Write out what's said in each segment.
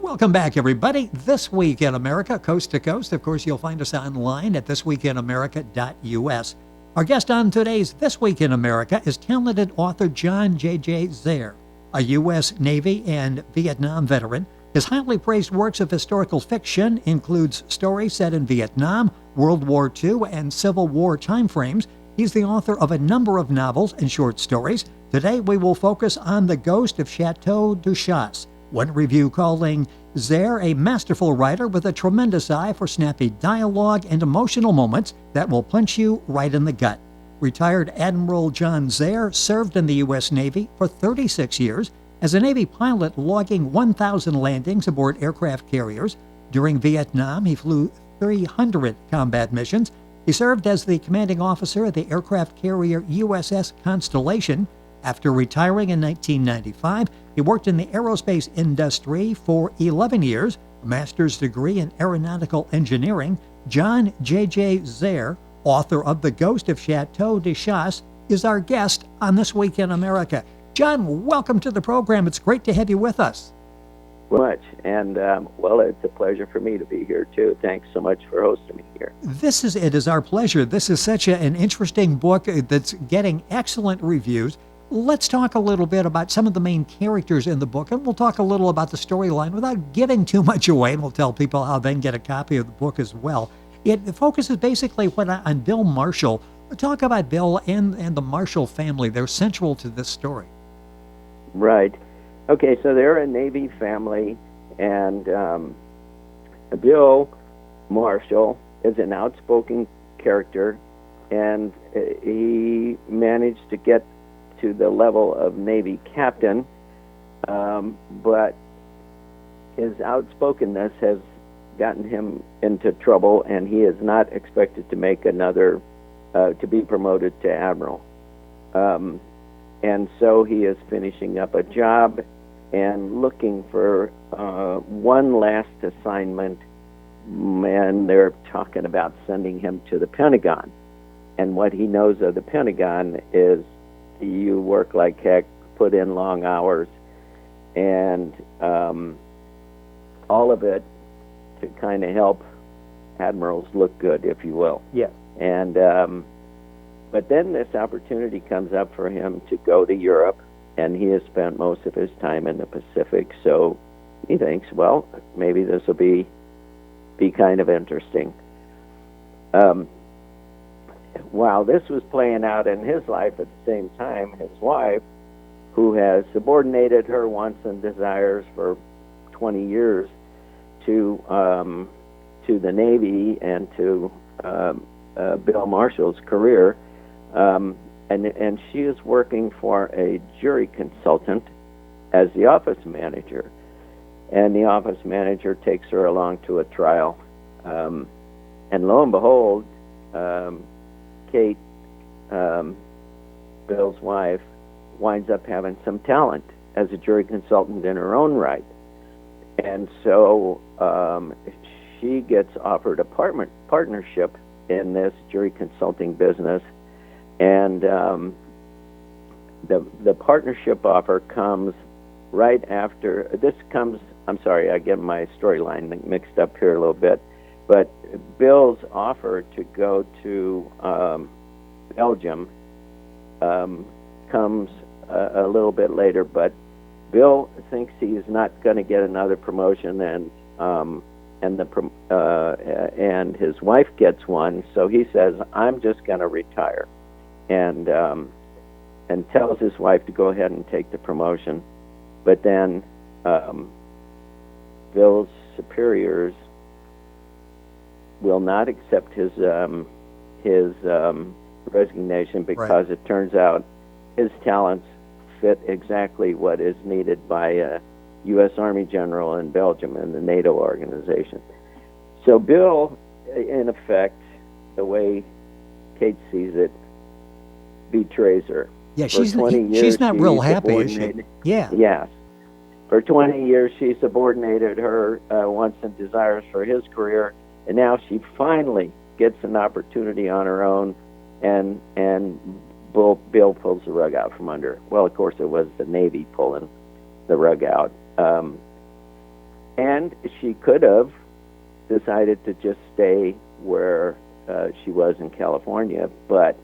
Welcome back, everybody. This Week in America, coast to coast. Of course, you'll find us online at thisweekinamerica.us. Our guest on today's This Week in America is talented author John J.J. Zerr, a U.S. Navy and Vietnam veteran. His highly praised works of historical fiction includes stories set in Vietnam, World War II, and Civil War timeframes. He's the author of a number of novels and short stories. Today, we will focus on The Ghost of CHATEAU Du Chasse. One review calling Zerr a masterful writer with a tremendous eye for snappy dialogue and emotional moments that will punch you right in the gut. Retired Admiral John Zerr served in the U.S. Navy for 36 years as a Navy pilot, logging 1,000 landings aboard aircraft carriers. During Vietnam, he flew 300 combat missions. He served as the commanding officer of the aircraft carrier USS Constellation. After retiring in 1995, he worked in the aerospace industry for 11 years, a master's degree in aeronautical engineering. John J.J. Zerr, author of The Ghost of CHATEAU Du Chasse, is our guest on This Week in America. John, welcome to the program. It's great to have you with us. Much. And, well, it's a pleasure for me to be here, too. Thanks so much for hosting me here. It is our pleasure. This is such an interesting book that's getting excellent reviews. Let's talk a little bit about some of the main characters in the book, and we'll talk a little about the storyline without giving too much away, and we'll tell people how they can get a copy of the book as well. It focuses basically on Bill Marshall. Talk about Bill and the Marshall family. They're central to this story. Right. Okay, so they're a Navy family, and Bill Marshall is an outspoken character, and he managed to get to the level of Navy captain, but his outspokenness has gotten him into trouble, and he is not expected to make to be promoted to admiral. And so he is finishing up a job and looking for one last assignment, and they're talking about sending him to the Pentagon. And what he knows of the Pentagon is you work like heck, put in long hours, and all of it to kind of help admirals look good, if you will. Yes. And but then this opportunity comes up for him to go to Europe, and he has spent most of his time in the Pacific. So he thinks, well, maybe this will be kind of interesting. While this was playing out in his life, at the same time, his wife, who has subordinated her wants and desires for 20 years to the Navy and to Bill Marshall's career, and she is working for a jury consultant as the office manager. And the office manager takes her along to a trial. And lo and behold, Kate, Bill's wife, winds up having some talent as a jury consultant in her own right. And so she gets offered a partnership in this jury consulting business. And the partnership offer comes right after, I'm sorry, I get my storyline mixed up here a little bit, but Bill's offer to go to Belgium comes a little bit later, but Bill thinks he's not going to get another promotion, and his wife gets one, so he says, I'm just going to retire, and tells his wife to go ahead and take the promotion. But then Bill's superiors will not accept his resignation because It turns out his talents fit exactly what is needed by a U.S. Army general in Belgium and the NATO organization. So Bill, in effect, the way Kate sees it, betrays her. Yeah, she's not real happy, is she? Yeah. Yes. For 20 years, she subordinated her wants and desires for his career, and now she finally gets an opportunity on her own, and Bill pulls the rug out from under her. Well, of course, it was the Navy pulling the rug out. And she could have decided to just stay where she was in California, but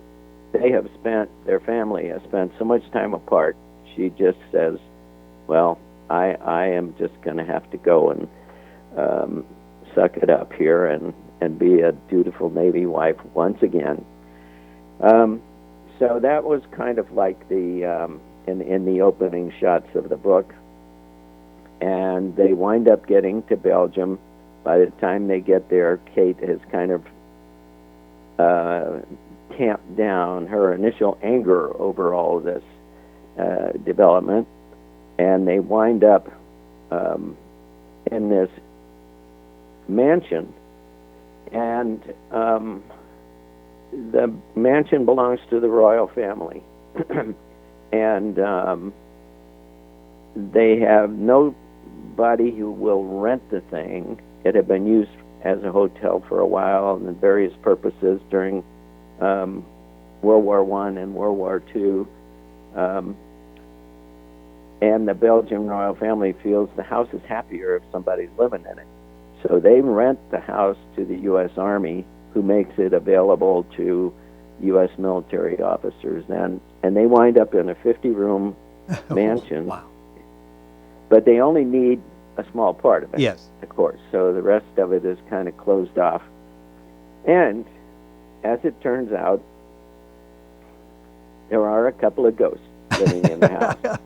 their family has spent so much time apart. She just says, well, I am just going to have to go and suck it up here and be a dutiful Navy wife once again. So that was kind of like the in the opening shots of the book. And they wind up getting to Belgium. By the time they get there, Kate has kind of tamped down her initial anger over all of this development, and they wind up in this mansion, and the mansion belongs to the royal family, and they have nobody who will rent the thing. It had been used as a hotel for a while and in various purposes during World War I and World War II. And the Belgian royal family feels the house is happier if somebody's living in it. So they rent the house to the U.S. Army, who makes it available to U.S. military officers. And they wind up in a 50-room mansion. Wow. But they only need a small part of it, Yes. of course. So the rest of it is kind of closed off. And as it turns out, there are a couple of ghosts living in the house.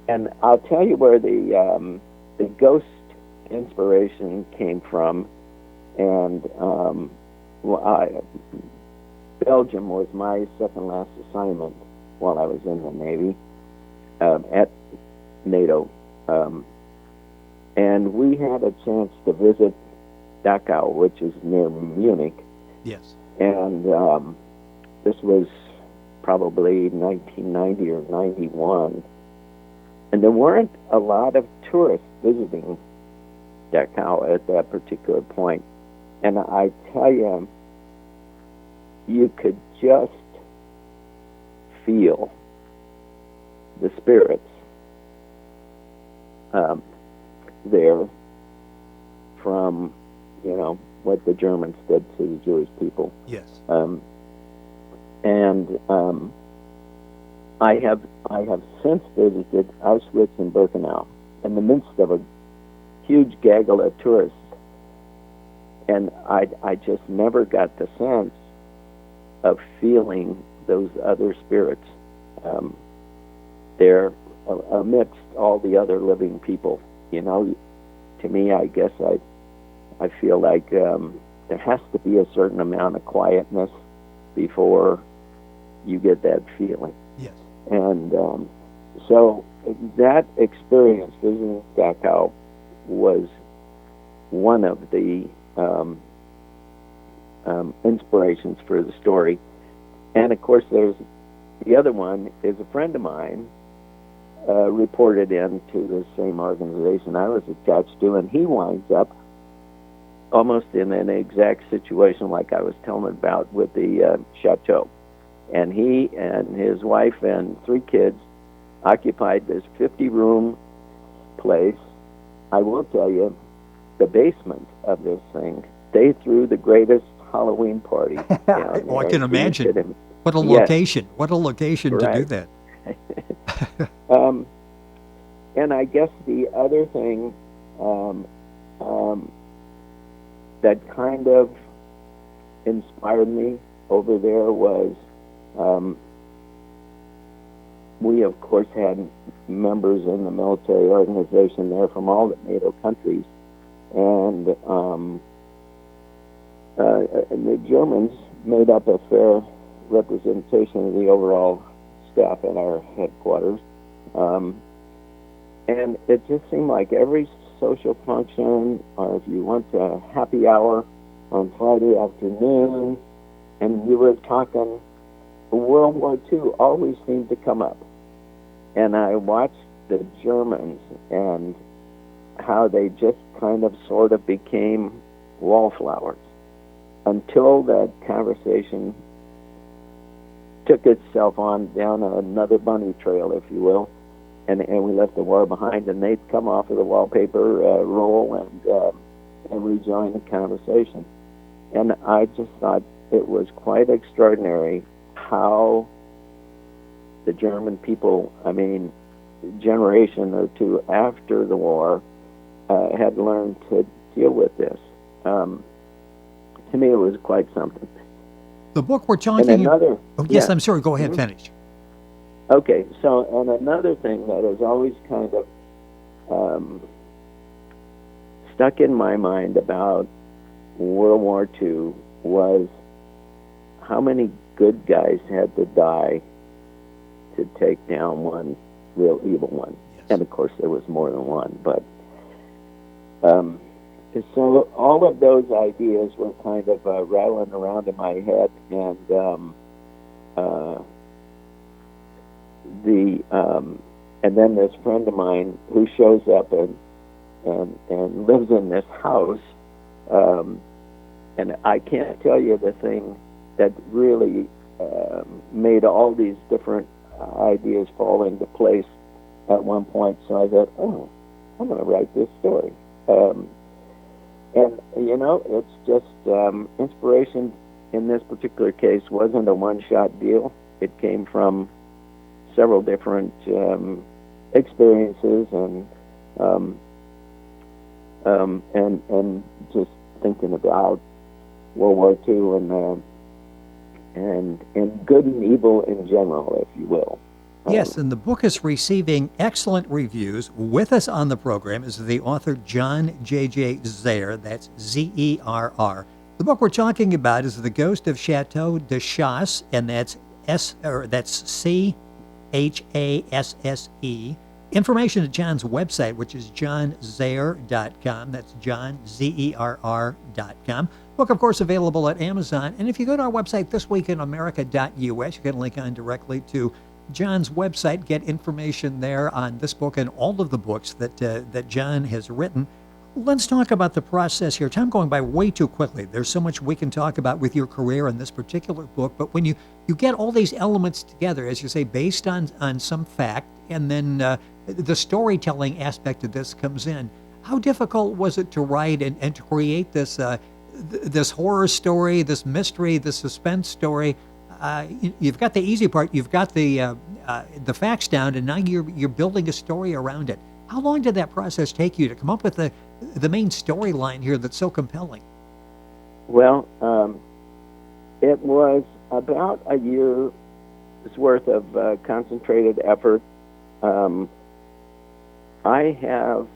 And I'll tell you where the ghost inspiration came from. And Belgium was my second last assignment while I was in the Navy at NATO. And we had a chance to visit Dachau, which is near Munich. Yes. And this was probably 1990 or 91. And there weren't a lot of tourists visiting Dachau at that particular point. And I tell you, you could just feel the spirits there from, what the Germans did to the Jewish people. Yes. I have since visited Auschwitz and Birkenau in the midst of a huge gaggle of tourists, and I just never got the sense of feeling those other spirits there amidst all the other living people. To me, I guess I feel like there has to be a certain amount of quietness before you get that feeling. Yes. And so that experience visiting Dachau was one of the inspirations for the story. And of course, there's the other one is a friend of mine reported into the same organization I was attached to, and he winds up almost in an exact situation like I was telling about with the chateau. And he and his wife and 3 kids occupied this 50-room place. I will tell you, the basement of this thing, they threw the greatest Halloween party down Oh, I there. can imagine. What a Yes. location. What a location to do Right. that. And I guess the other thing that kind of inspired me over there was we, of course, had members in the military organization there from all the NATO countries. And the Germans made up a fair representation of the overall staff at our headquarters. And it just seemed like every social function, or if you went to a happy hour on Friday afternoon, and you were talking, World War II always seemed to come up. And I watched the Germans and how they just kind of sort of became wallflowers until that conversation took itself on down another bunny trail, if you will. and we left the war behind, and they'd come off of the wallpaper roll and rejoin the conversation. And I just thought it was quite extraordinary how the German people, I mean, generation or two after the war, had learned to deal with this. To me, it was quite something. The book we're talking about. Oh, yes, I'm sorry. Go ahead, finish. Okay, so and another thing that has always kind of stuck in my mind about World War II was how many good guys had to die to take down one real evil one. Yes. And of course, there was more than one. But so all of those ideas were kind of rattling around in my head, and then this friend of mine who shows up and lives in this house, and I can't tell you the thing that really made all these different ideas fall into place at one point. So I thought, oh, I'm going to write this story. And, you know, it's just inspiration in this particular case wasn't a one-shot deal. It came from several different experiences and just thinking about World War II and good and evil in general, if you will. Yes, and the book is receiving excellent reviews. With us on the program is the author John J.J. Zerr. That's Zerr. The book we're talking about is The Ghost of CHATEAU du Chasse, and that's CHASSE. Information at John's website, which is johnzerr.com. That's johnzerr.com. Book, of course, available at Amazon. And if you go to our website, thisweekinamerica.us, you can link on directly to John's website, get information there on this book and all of the books that John has written. Let's talk about the process here. Time going by way too quickly. There's so much we can talk about with your career in this particular book, but when you get all these elements together, as you say, based on some fact, and then the storytelling aspect of this comes in, how difficult was it to write and to create this this horror story, this mystery, this suspense story? You've got the easy part, you've got the facts down, and now you're building a story around it. How long did that process take you to come up with the main storyline here that's so compelling? Well, it was about a year's worth of concentrated effort. I have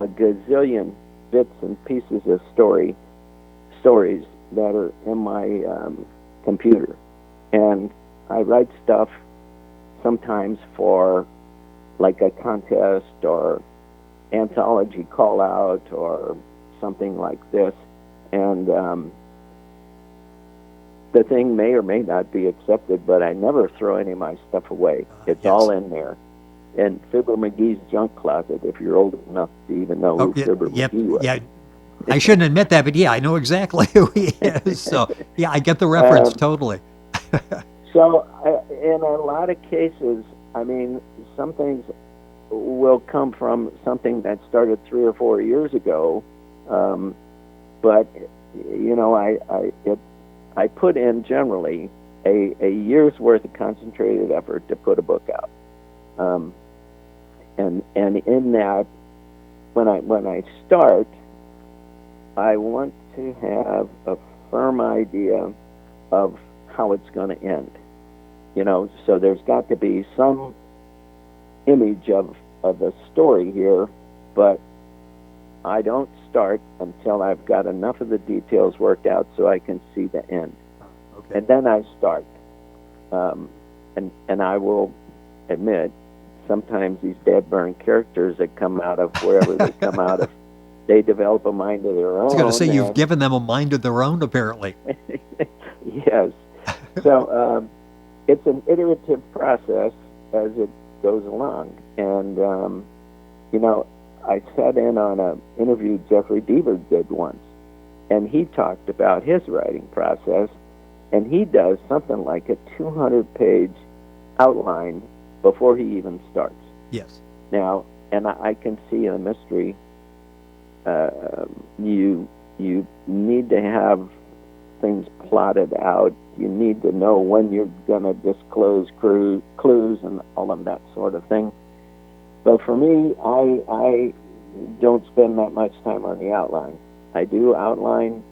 a gazillion bits and pieces of stories that are in my computer, and I write stuff sometimes for like a contest or anthology call out or something like this, and the thing may or may not be accepted, but I never throw any of my stuff away. It's all in there. And Fibber McGee's junk closet, if you're old enough to even know who Fibber McGee was. Yeah, I shouldn't admit that, but yeah, I know exactly who he is. So, yeah, I get the reference totally. So, in a lot of cases, I mean, some things will come from something that started 3 or 4 years ago, but you know, I put in generally a year's worth of concentrated effort to put a book out, and in that, when I start, I want to have a firm idea of how it's going to end. You know, so there's got to be some image of the story here, but I don't start until I've got enough of the details worked out so I can see the end. Okay. And then I start. And I will admit, sometimes these dead burn characters that come out of wherever they come out of, they develop a mind of their own. I was going to say, you've given them a mind of their own, apparently. Yes. So it's an iterative process as it goes along. And, you know, I sat in on an interview Jeffrey Deaver did once, and he talked about his writing process, and he does something like a 200-page outline before he even starts. Yes. Now, and I can see in a mystery, you need to have things plotted out. You need to know when you're going to disclose clues and all of that sort of thing. But for me, I don't spend that much time on the outline. I do outline,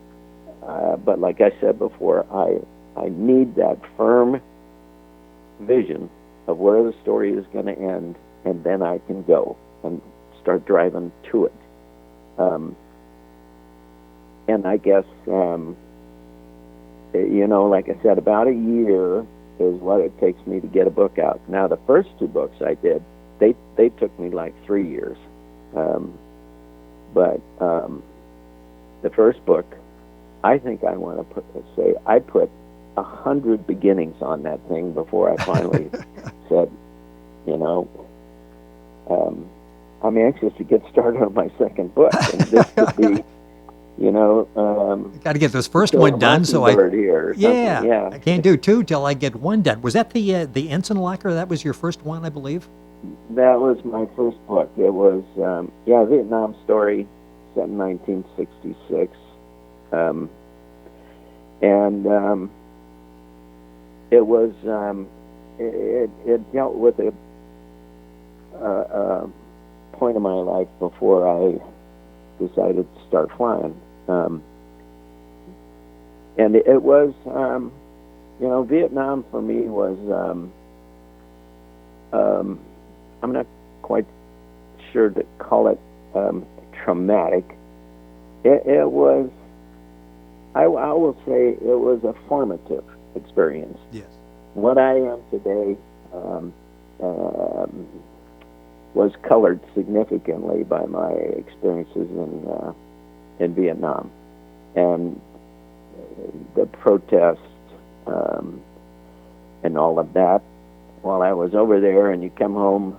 but like I said before, I need that firm vision of where the story is going to end, and then I can go and start driving to it. And I guess, like I said, about a year is what it takes me to get a book out. Now, the first two books I did, they took me like 3 years. But the first book, I think I want to say I put 100 beginnings on that thing before I finally said, I'm anxious to get started on my second book, and this could be, got to get this first one done. So I can't do two till I get one done. Was that the Ensign Locker? That was your first one, I believe. That was my first book. It was Vietnam story, set in 1966, and it was it dealt with a point in my life before I decided to start flying. And it was, Vietnam for me was, I'm not quite sure to call it traumatic. It was, I will say, it was a formative experience. Yes. What I am today was colored significantly by my experiences in Vietnam, and the protest and all of that. While I was over there, and you come home,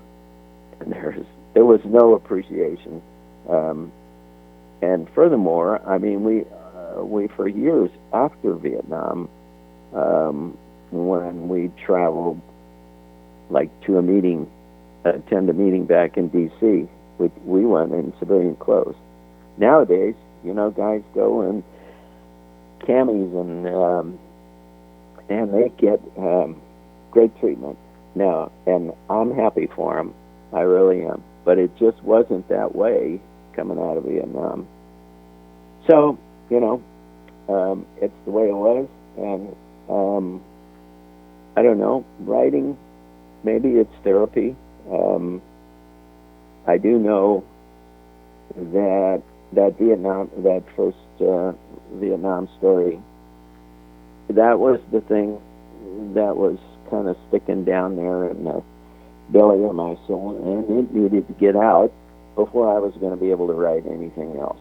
and there was no appreciation. And furthermore, I mean, we for years after Vietnam, when we traveled, like to attend a meeting back in D.C., we went in civilian clothes. Nowadays, guys go in camis and they get great treatment now, and I'm happy for them. I really am. But it just wasn't that way coming out of Vietnam. So, it's the way it was, and I don't know, writing, maybe it's therapy. I do know that first Vietnam story, that was the thing that was kind of sticking down there in the belly of my soul, and it needed to get out before I was going to be able to write anything else.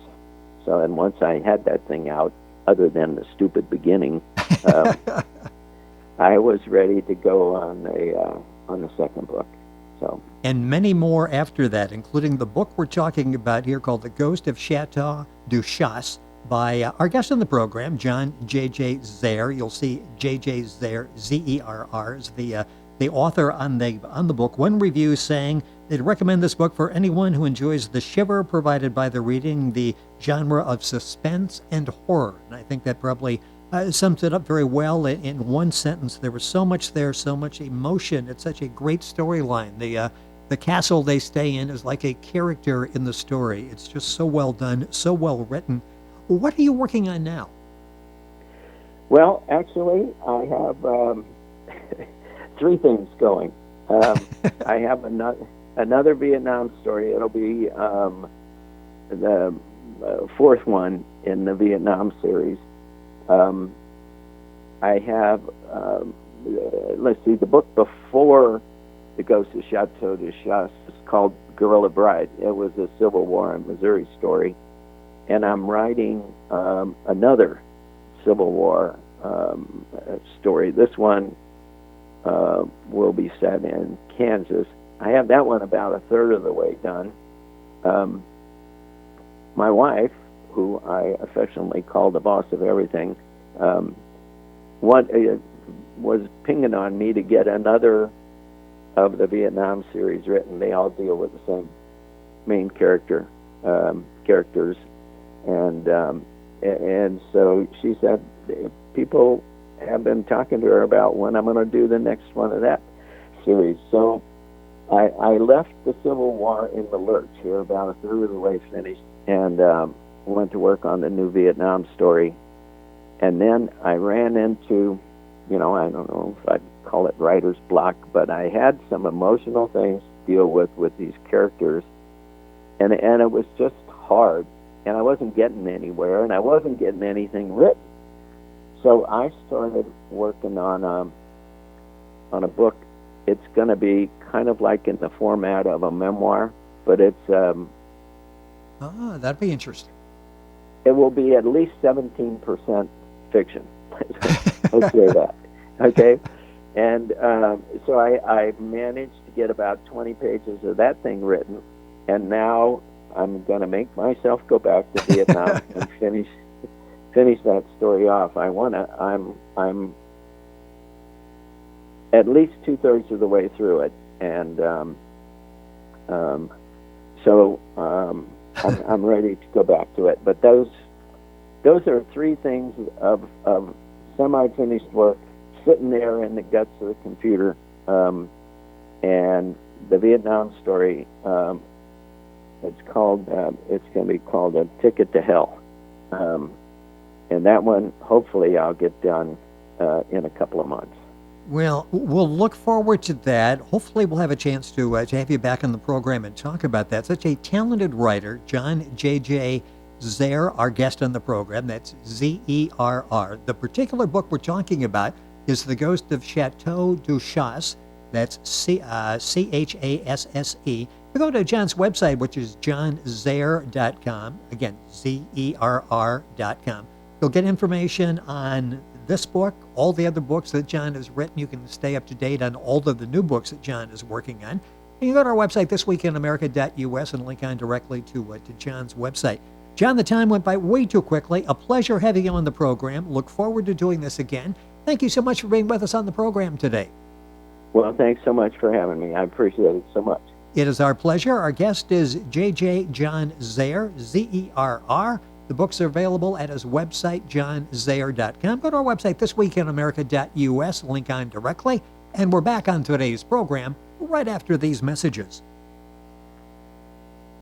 So, and once I had that thing out, other than the stupid beginning, I was ready to go on the second book. So. And many more after that, including the book we're talking about here called The Ghost of CHATEAU Du Chasse by our guest on the program, John J.J. Zerr. You'll see J.J. Zerr, Z-E-R-R, is the author on the book. One review saying they'd recommend this book for anyone who enjoys the shiver provided by the reading, the genre of suspense and horror. And I think that probably sums it up very well in one sentence. There was so much there, so much emotion. It's such a great storyline. The castle they stay in is like a character in the story. It's just so well done, so well written. What are you working on now? Well, actually, I have three things going. I have another Vietnam story. It'll be the fourth one in the Vietnam series. I have, let's see, the book before The Ghost of CHATEAU Du Chasse is called Guerrilla Bride. It was a Civil War in Missouri story. And I'm writing another Civil War story. This one will be set in Kansas. I have that one about a third of the way done. My wife, who I affectionately call the boss of everything, was pinging on me to get another of the Vietnam series written. They all deal with the same main characters, and so she said people have been talking to her about when I'm going to do the next one of that series. So I left the Civil War in the lurch here, about a third of the way finished, and went to work on the new Vietnam story. And then I ran into, I don't know if I'd call it writer's block, but I had some emotional things to deal with these characters, and it was just hard, and I wasn't getting anywhere, and I wasn't getting anything written. So I started working on a book. It's going to be kind of like in the format of a memoir, but it's that'd be interesting. It will be at least 17% fiction. Let's say that. Okay? And so I managed to get about 20 pages of that thing written, and now I'm going to make myself go back to Vietnam and finish that story off. I'm at least 2/3 of the way through it, and so I'm ready to go back to it. But those are three things of semi-finished work sitting there in the guts of the computer, and the Vietnam story. It's going to be called A Ticket to Hell, and that one hopefully I'll get done in a couple of months. Well, we'll look forward to that. Hopefully we'll have a chance to have you back on the program and talk about that. Such a talented writer, John J.J. Zerr, our guest on the program. That's Zerr. The particular book we're talking about is The Ghost of Chateau Du Chasse. That's Chasse. You go to John's website, which is johnzerr.com. Again, Zerr.com. You'll get information on this book, all the other books that John has written. You can stay up to date on all of the new books that John is working on. And you go to our website, thisweekinamerica.us, and link on directly to John's website. John, the time went by way too quickly. A pleasure having you on the program. Look forward to doing this again. Thank you so much for being with us on the program today. Well, thanks so much for having me. I appreciate it so much. It is our pleasure. Our guest is J.J. John Zerr, Zerr. The books are available at his website, johnzerr.com. Go to our website, thisweekinamerica.us, link on directly. And we're back on today's program right after these messages.